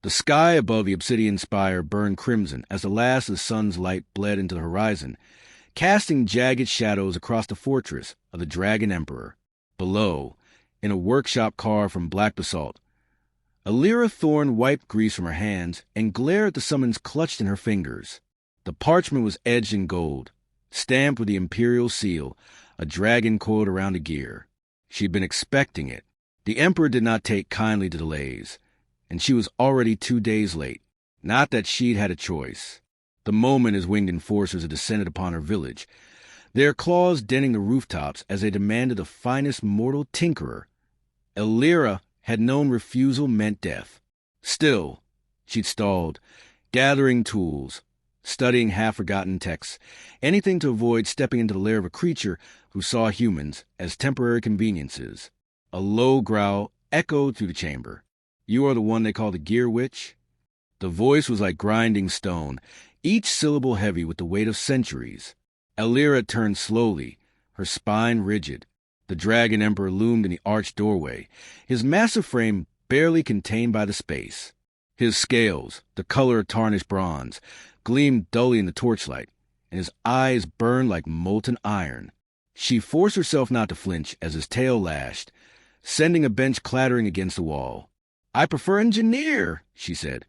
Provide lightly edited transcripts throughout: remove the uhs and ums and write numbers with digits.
The sky above the obsidian spire burned crimson as the last of the sun's light bled into the horizon, casting jagged shadows across the fortress of the Dragon Emperor. Below, in a workshop carved from black basalt, Alira Thorne wiped grease from her hands and glared at the summons clutched in her fingers. The parchment was edged in gold, stamped with the imperial seal, a dragon coiled around a gear. She'd been expecting it. The Emperor did not take kindly to delays, and she was already 2 days late. Not that she'd had a choice. The moment his winged enforcers had descended upon her village, their claws denting the rooftops as they demanded the finest mortal tinkerer. Alira had known refusal meant death. Still, she'd stalled, gathering tools, studying half-forgotten texts, anything to avoid stepping into the lair of a creature who saw humans as temporary conveniences. A low growl echoed through the chamber. "You are the one they call the Gear Witch?" The voice was like grinding stone, each syllable heavy with the weight of centuries. Alira turned slowly, her spine rigid. The Dragon Emperor loomed in the arched doorway, his massive frame barely contained by the space. His scales, the color of tarnished bronze, gleamed dully in the torchlight, and his eyes burned like molten iron. She forced herself not to flinch as his tail lashed, sending a bench clattering against the wall. "I prefer engineer," she said,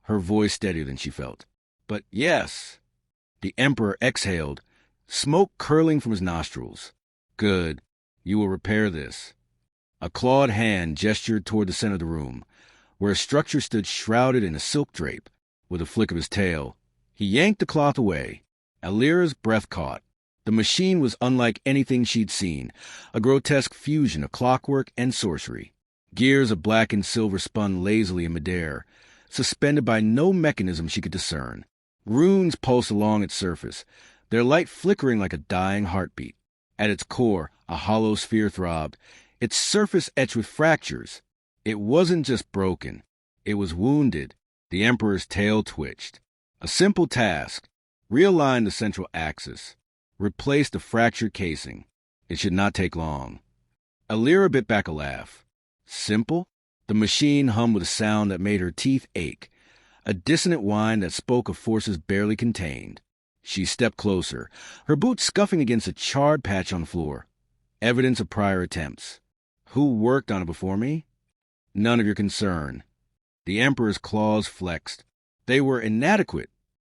her voice steadier than she felt. "But yes." The Emperor exhaled, smoke curling from his nostrils. "Good. You will repair this." A clawed hand gestured toward the center of the room, where a structure stood shrouded in a silk drape. With a flick of his tail, he yanked the cloth away. Alira's breath caught. The machine was unlike anything she'd seen, a grotesque fusion of clockwork and sorcery. Gears of black and silver spun lazily in midair, suspended by no mechanism she could discern. Runes pulsed along its surface, their light flickering like a dying heartbeat. At its core, a hollow sphere throbbed, its surface etched with fractures. It wasn't just broken. It was wounded. The Emperor's tail twitched. A simple task: realign the central axis, replace the fractured casing. It should not take long. Alira bit back a laugh. Simple? The machine hummed with a sound that made her teeth ache, a dissonant whine that spoke of forces barely contained. She stepped closer, her boots scuffing against a charred patch on the floor. Evidence of prior attempts. Who worked on it before me? None of your concern. The Emperor's claws flexed. They were inadequate.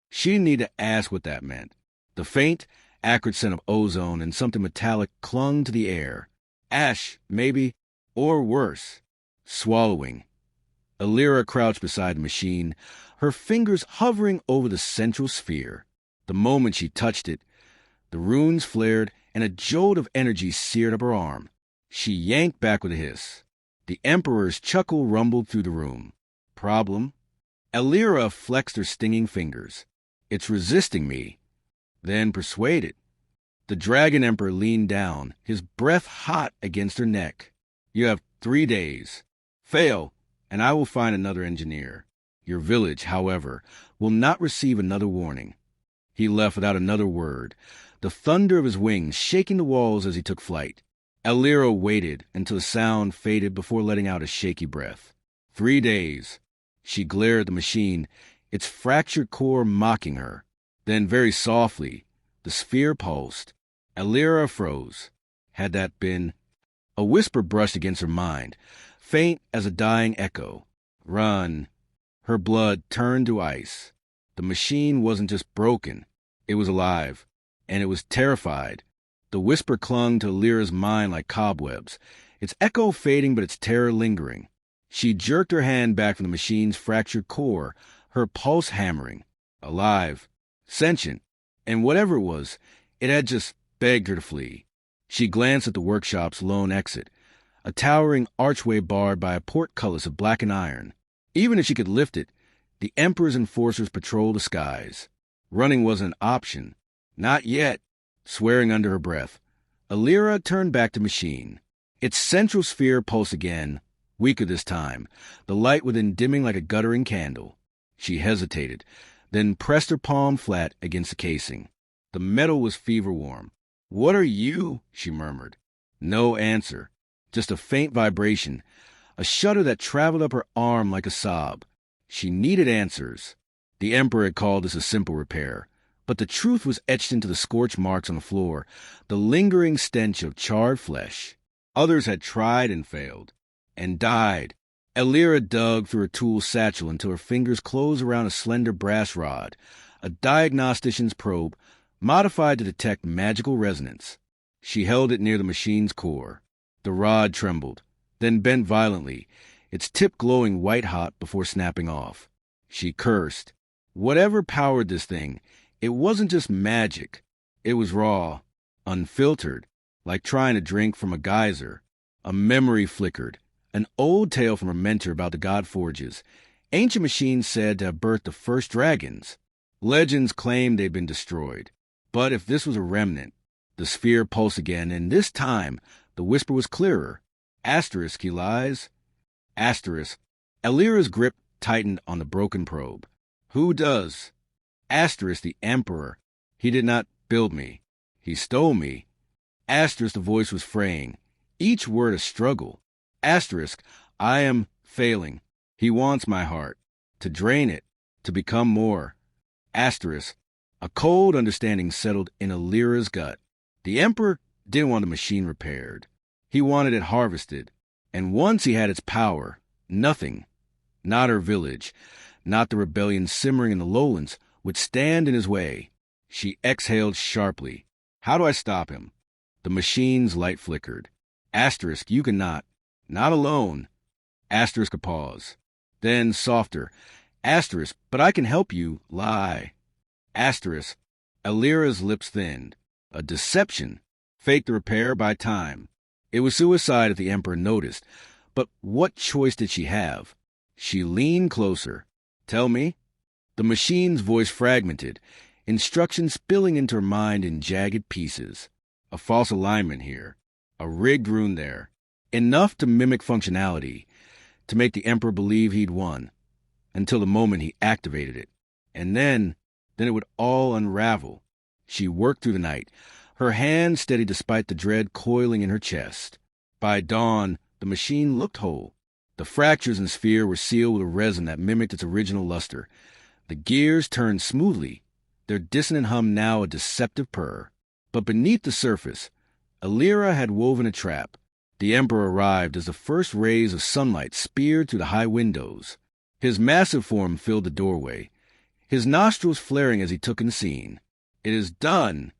She didn't need to ask what that meant. The faint, acrid scent of ozone and something metallic clung to the air. Ash, maybe, or worse. Swallowing. Alira crouched beside the machine, her fingers hovering over the central sphere. The moment she touched it, the runes flared and a jolt of energy seared up her arm. She yanked back with a hiss. The Emperor's chuckle rumbled through the room. Problem? Alira flexed her stinging fingers. It's resisting me. Then persuade it. The Dragon Emperor leaned down, his breath hot against her neck. You have 3 days. Fail, and I will find another engineer. Your village, however, will not receive another warning. He left without another word, the thunder of his wings shaking the walls as he took flight. Alira waited until the sound faded before letting out a shaky breath. 3 days. She glared at the machine, its fractured core mocking her. Then, very softly, the sphere pulsed. Alira froze. Had that been... A whisper brushed against her mind, faint as a dying echo. Run. Her blood turned to ice. The machine wasn't just broken. It was alive, and it was terrified. The whisper clung to Alira's mind like cobwebs, its echo fading but its terror lingering. She jerked her hand back from the machine's fractured core, her pulse hammering. Alive. Sentient. And whatever it was, it had just begged her to flee. She glanced at the workshop's lone exit, a towering archway barred by a portcullis of blackened iron. Even if she could lift it, the Emperor's enforcers patrolled the skies. Running wasn't an option. Not yet. Swearing under her breath, Alira turned back to machine. Its central sphere pulsed again, weaker this time, the light within dimming like a guttering candle. She hesitated, then pressed her palm flat against the casing. The metal was fever-warm. "What are you?" she murmured. No answer, just a faint vibration, a shudder that traveled up her arm like a sob. She needed answers. The Emperor had called this a simple repair, but the truth was etched into the scorch marks on the floor, the lingering stench of charred flesh. Others had tried and failed, and died. Elira dug through her tool satchel until her fingers closed around a slender brass rod, a diagnostician's probe, modified to detect magical resonance. She held it near the machine's core. The rod trembled, then bent violently, its tip glowing white-hot before snapping off. She cursed. Whatever powered this thing, it wasn't just magic. It was raw, unfiltered, like trying to drink from a geyser. A memory flickered, an old tale from her mentor about the god forges. Ancient machines said to have birthed the first dragons. Legends claimed they'd been destroyed. But if this was a remnant, the sphere pulsed again, and this time the whisper was clearer. Asterisk, he lies. Asterisk. Elira's grip tightened on the broken probe. Who does? Asterisk, the Emperor. He did not build me. He stole me. Asterisk, the voice was fraying, each word a struggle. Asterisk, I am failing. He wants my heart, to drain it, to become more. Asterisk, a cold understanding settled in Elira's gut. The Emperor didn't want the machine repaired. He wanted it harvested. And once he had its power, nothing, not her village, not the rebellion simmering in the lowlands, would stand in his way. She exhaled sharply. How do I stop him? The machine's light flickered. Asterisk, you cannot. Not alone. Asterisk, a pause. Then, softer. Asterisk, but I can help you. Lie. Asterisk. Elira's lips thinned. A deception. Fake the repair by time. It was suicide if the Emperor noticed. But what choice did she have? She leaned closer. Tell me. The machine's voice fragmented, instructions spilling into her mind in jagged pieces. A false alignment here. A rigged rune there. Enough to mimic functionality, to make the Emperor believe he'd won, until the moment he activated it. And then it would all unravel. She worked through the night, her hands steady despite the dread coiling in her chest. By dawn, the machine looked whole. The fractures in the sphere were sealed with a resin that mimicked its original luster. The gears turned smoothly, their dissonant hum now a deceptive purr. But beneath the surface, Elira had woven a trap. The Emperor arrived as the first rays of sunlight speared through the high windows. His massive form filled the doorway, his nostrils flaring as he took in the scene. It is done!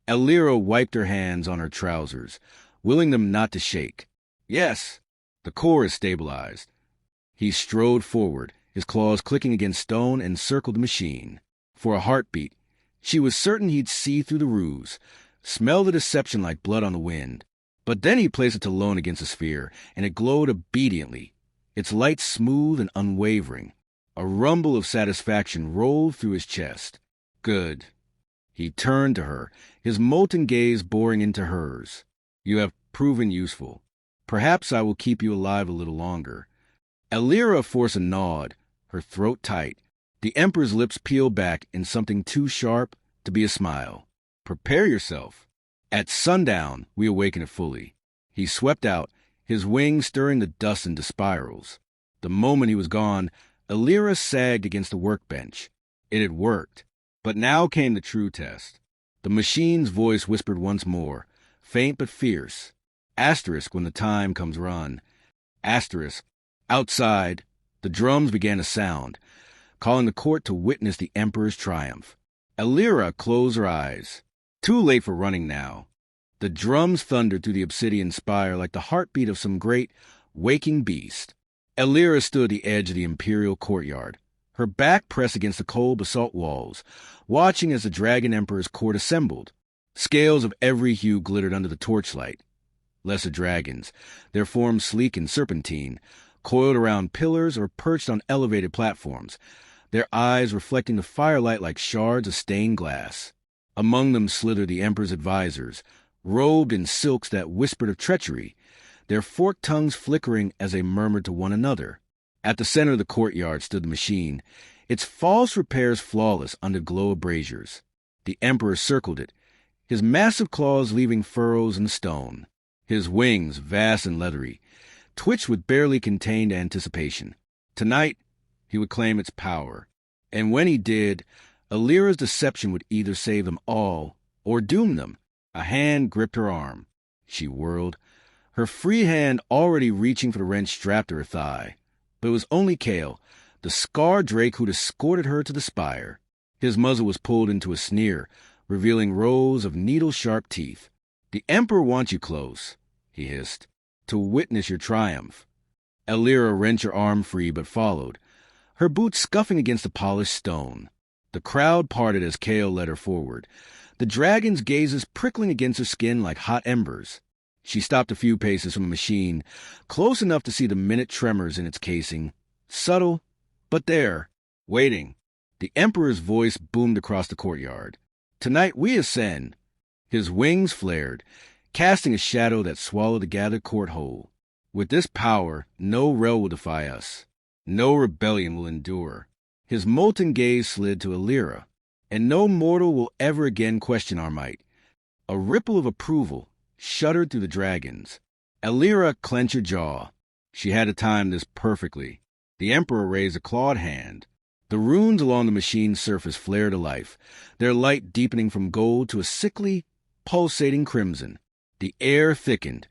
Elira wiped her hands on her trousers, willing them not to shake. Yes, the core is stabilized. He strode forward, his claws clicking against stone, and circled the machine. For a heartbeat, she was certain he'd see through the ruse, smell the deception like blood on the wind. But then he placed it alone against the sphere, and it glowed obediently, its light smooth and unwavering. A rumble of satisfaction rolled through his chest. Good. He turned to her, his molten gaze boring into hers. You have proven useful. Perhaps I will keep you alive a little longer. Elira forced a nod, her throat tight. The Emperor's lips peeled back in something too sharp to be a smile. Prepare yourself. At sundown, we awaken it fully. He swept out, his wings stirring the dust into spirals. The moment he was gone, Elira sagged against the workbench. It had worked. But now came the true test. The machine's voice whispered once more, faint but fierce. Asterisk when the time comes run. Asterisk. Outside, the drums began to sound, calling the court to witness the Emperor's triumph. Elira closed her eyes. Too late for running now. The drums thundered through the obsidian spire like the heartbeat of some great, waking beast. Elira stood at the edge of the imperial courtyard, her back pressed against the cold basalt walls, watching as the Dragon Emperor's court assembled. Scales of every hue glittered under the torchlight. Lesser dragons, their forms sleek and serpentine, coiled around pillars or perched on elevated platforms, their eyes reflecting the firelight like shards of stained glass. Among them slithered the Emperor's advisors, robed in silks that whispered of treachery, their forked tongues flickering as they murmured to one another. At the center of the courtyard stood the machine, its false repairs flawless under the glow of braziers. The Emperor circled it, his massive claws leaving furrows in the stone. His wings, vast and leathery, twitched with barely contained anticipation. Tonight, he would claim its power. And when he did, Alira's deception would either save them all or doom them. A hand gripped her arm. She whirled, her free hand already reaching for the wrench strapped to her thigh. But it was only Kael, the scar drake who'd escorted her to the spire. His muzzle was pulled into a sneer, revealing rows of needle-sharp teeth. "The Emperor wants you close," he hissed, "to witness your triumph." Alira wrenched her arm free but followed, her boots scuffing against the polished stone. The crowd parted as Kael led her forward, the dragon's gazes prickling against her skin like hot embers. She stopped a few paces from the machine, close enough to see the minute tremors in its casing. Subtle, but there, waiting. The Emperor's voice boomed across the courtyard. "Tonight we ascend." His wings flared, casting a shadow that swallowed the gathered court whole. "With this power, no rel will defy us. No rebellion will endure." His molten gaze slid to Alira. "And no mortal will ever again question our might." A ripple of approval shuddered through the dragons. Alira clenched her jaw. She had to time this perfectly. The Emperor raised a clawed hand. The runes along the machine's surface flared to life, their light deepening from gold to a sickly, pulsating crimson. The air thickened,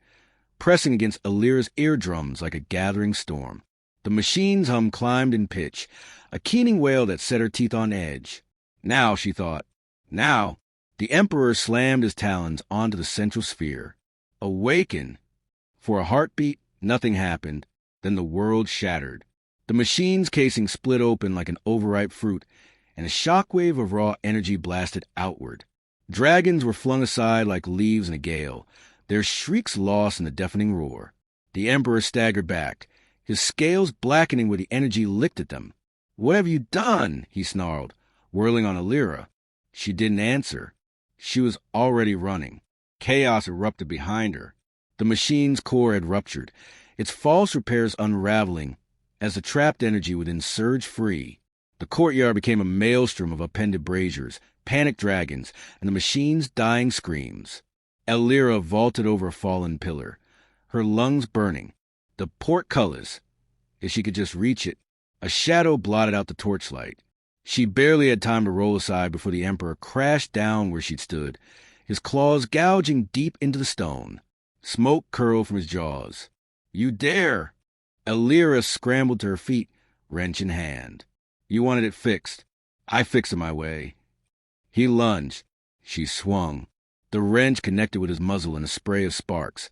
pressing against Alira's eardrums like a gathering storm. The machine's hum climbed in pitch, a keening wail that set her teeth on edge. Now, she thought. Now. The Emperor slammed his talons onto the central sphere. Awaken. For a heartbeat, nothing happened. Then the world shattered. The machine's casing split open like an overripe fruit, and a shockwave of raw energy blasted outward. Dragons were flung aside like leaves in a gale, their shrieks lost in the deafening roar. The Emperor staggered back, his scales blackening where the energy licked at them. "What have you done?" he snarled, whirling on Alira. She didn't answer. She was already running. Chaos erupted behind her. The machine's core had ruptured, its false repairs unraveling as the trapped energy within surged free. The courtyard became a maelstrom of upended braziers, panicked dragons, and the machine's dying screams. Alira vaulted over a fallen pillar, her lungs burning. The portcullis, if she could just reach it. A shadow blotted out the torchlight. She barely had time to roll aside before the Emperor crashed down where she'd stood, his claws gouging deep into the stone. Smoke curled from his jaws. "You dare!" Alira scrambled to her feet, wrench in hand. "You wanted it fixed. I fixed it my way." He lunged. She swung. The wrench connected with his muzzle in a spray of sparks,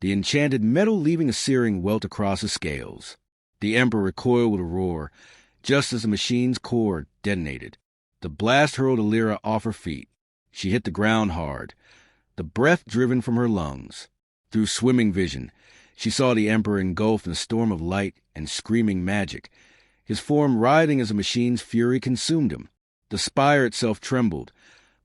the enchanted metal leaving a searing welt across his scales. The Emperor recoiled with a roar, just as the machine's core detonated. The blast hurled Alira off her feet. She hit the ground hard, the breath driven from her lungs. Through swimming vision, she saw the Emperor engulfed in a storm of light and screaming magic, his form writhing as the machine's fury consumed him. The spire itself trembled,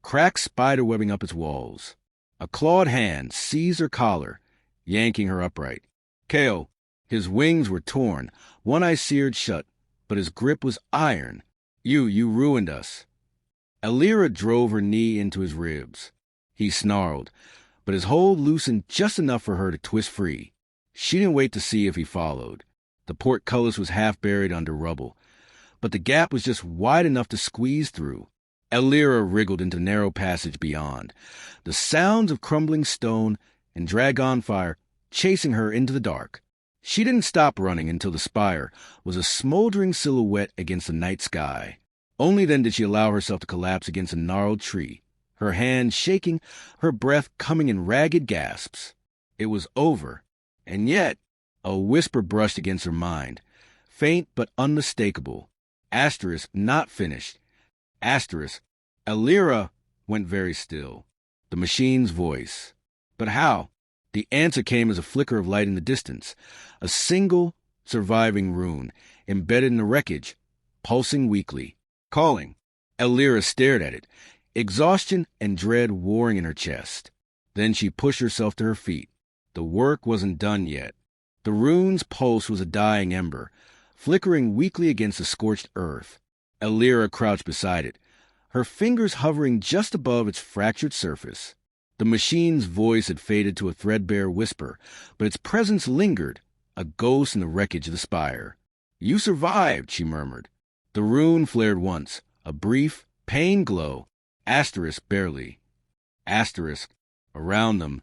cracks spiderwebbing up its walls. A clawed hand seized her collar, yanking her upright. Kael, his wings were torn, one eye seared shut, but his grip was iron. You ruined us." Alira drove her knee into his ribs. He snarled, but his hold loosened just enough for her to twist free. She didn't wait to see if he followed. The portcullis was half buried under rubble, but the gap was just wide enough to squeeze through. Alira wriggled into the narrow passage beyond, the sounds of crumbling stone and dragon fire chasing her into the dark. She didn't stop running until the spire was a smoldering silhouette against the night sky. Only then did she allow herself to collapse against a gnarled tree, her hands shaking, her breath coming in ragged gasps. It was over, and yet a whisper brushed against her mind, faint but unmistakable. Asterisk, not finished. Asterisk. Alira went very still. The machine's voice. But how? The answer came as a flicker of light in the distance, a single surviving rune, embedded in the wreckage, pulsing weakly, calling. Alira stared at it, exhaustion and dread warring in her chest. Then she pushed herself to her feet. The work wasn't done yet. The rune's pulse was a dying ember, flickering weakly against the scorched earth. Alira crouched beside it, her fingers hovering just above its fractured surface. The machine's voice had faded to a threadbare whisper, but its presence lingered, a ghost in the wreckage of the spire. You survived, she murmured. The rune flared once, a brief, pain glow. Asterisk barely. Asterisk. Around them,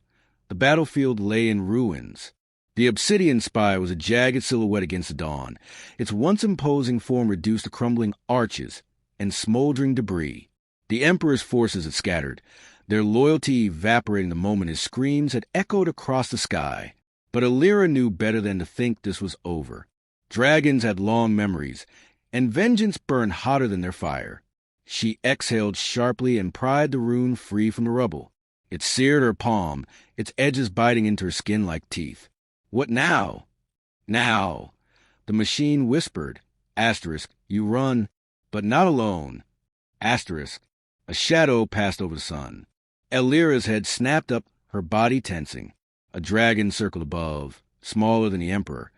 the battlefield lay in ruins. The obsidian spire was a jagged silhouette against the dawn, its once imposing form reduced to crumbling arches and smoldering debris. The Emperor's forces had scattered, their loyalty evaporating the moment his screams had echoed across the sky. But Alira knew better than to think this was over. Dragons had long memories, and vengeance burned hotter than their fire. She exhaled sharply and pried the rune free from the rubble. It seared her palm, its edges biting into her skin like teeth. What now? Now. The machine whispered. Asterisk, you run, but not alone. Asterisk. A shadow passed over the sun. Alira's head snapped up, her body tensing. A dragon circled above, smaller than the Emperor,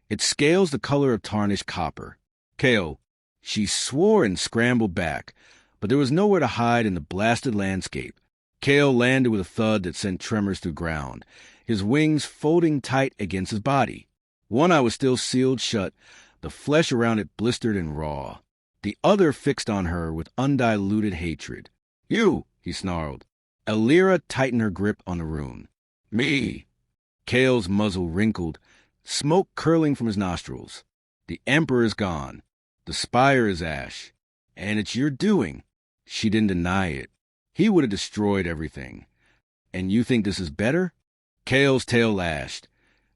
its scales the color of tarnished copper. Kael. She swore and scrambled back, but there was nowhere to hide in the blasted landscape. Kael landed with a thud that sent tremors through ground, his wings folding tight against his body. One eye was still sealed shut, the flesh around it blistered and raw. The other fixed on her with undiluted hatred. You, he snarled. Alira tightened her grip on the rune. Me. Kael's muzzle wrinkled, smoke curling from his nostrils. The Emperor is gone. The spire is ash. And it's your doing. She didn't deny it. He would have destroyed everything. And you think this is better? Kael's tail lashed,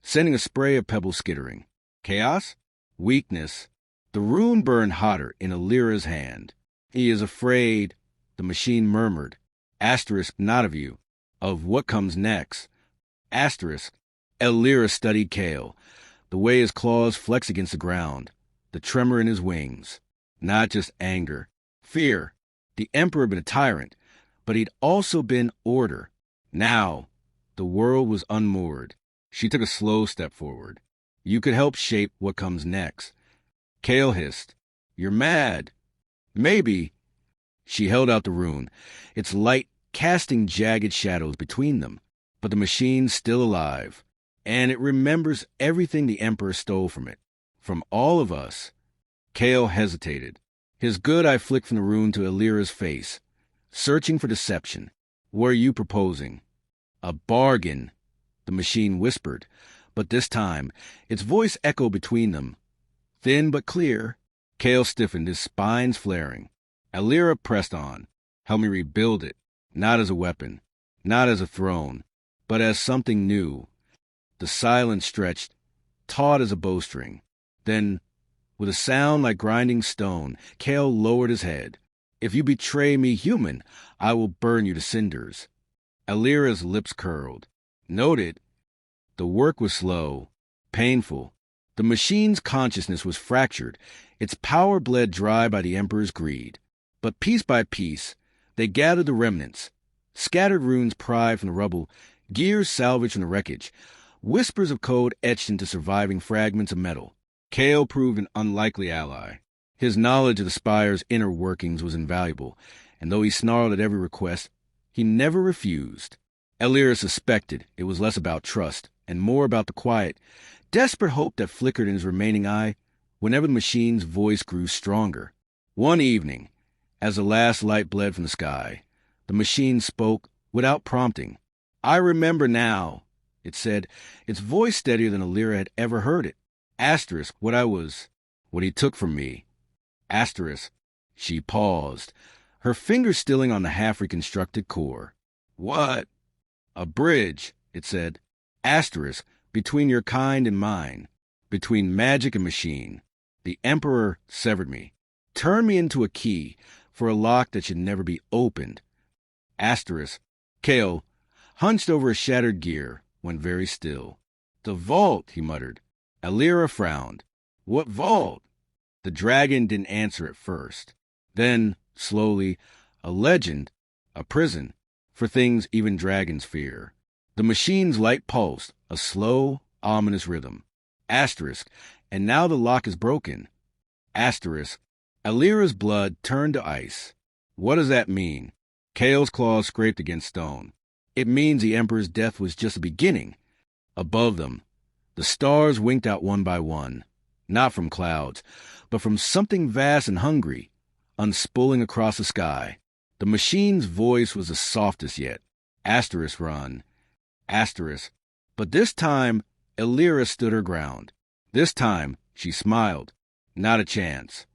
sending a spray of pebbles skittering. Chaos? Weakness. The rune burned hotter in Alira's hand. He is afraid, the machine murmured. Asterisk, not of you. Of what comes next. Asterisk. Alira studied Kael, the way his claws flexed against the ground, the tremor in his wings. Not just anger. Fear. The Emperor had been a tyrant, but he'd also been order. Now, the world was unmoored. She took a slow step forward. You could help shape what comes next. Kael hissed. You're mad. Maybe. She held out the rune, its light casting jagged shadows between them. But the machine's still alive, and it remembers everything the Emperor stole from it. From all of us. Kael hesitated. His good eye flicked from the rune to Alira's face, searching for deception. What are you proposing? A bargain, the machine whispered, but this time its voice echoed between them. Thin but clear. Kael stiffened, his spines flaring. Alira pressed on. Help me rebuild it, not as a weapon, not as a throne, but as something new. The silence stretched, taut as a bowstring. Then, with a sound like grinding stone, Kael lowered his head. If you betray me, human, I will burn you to cinders. Alira's lips curled. Noted. The work was slow, painful. The machine's consciousness was fractured, its power bled dry by the Emperor's greed. But piece by piece, they gathered the remnants. Scattered runes pried from the rubble, gears salvaged from the wreckage, whispers of code etched into surviving fragments of metal. Kael proved an unlikely ally. His knowledge of the spire's inner workings was invaluable, and though he snarled at every request, he never refused. Alira suspected it was less about trust and more about the quiet, desperate hope that flickered in his remaining eye whenever the machine's voice grew stronger. One evening, as the last light bled from the sky, the machine spoke without prompting. I remember now, it said, its voice steadier than Alira had ever heard it. Asterisk, what he took from me. Asterisk. She paused, her fingers stilling on the half-reconstructed core. What? A bridge, it said. Asterisk, between your kind and mine, between magic and machine. The Emperor severed me, turned me into a key for a lock that should never be opened. Asterisk. Kael, hunched over a shattered gear, went very still. The vault, he muttered. Alira frowned. What vault? The dragon didn't answer at first. Then, slowly, a legend, a prison, for things even dragons fear. The machine's light pulsed, a slow, ominous rhythm. Asterisk, and now the lock is broken. Asterisk. Alira's blood turned to ice. What does that mean? Kael's claws scraped against stone. It means the Emperor's death was just a beginning. Above them, the stars winked out one by one. not from clouds, but from something vast and hungry, unspooling across the sky. The machine's voice was the softest yet. Asterisk run. Asterisk. But this time, Elira stood her ground. This time, she smiled. Not a chance.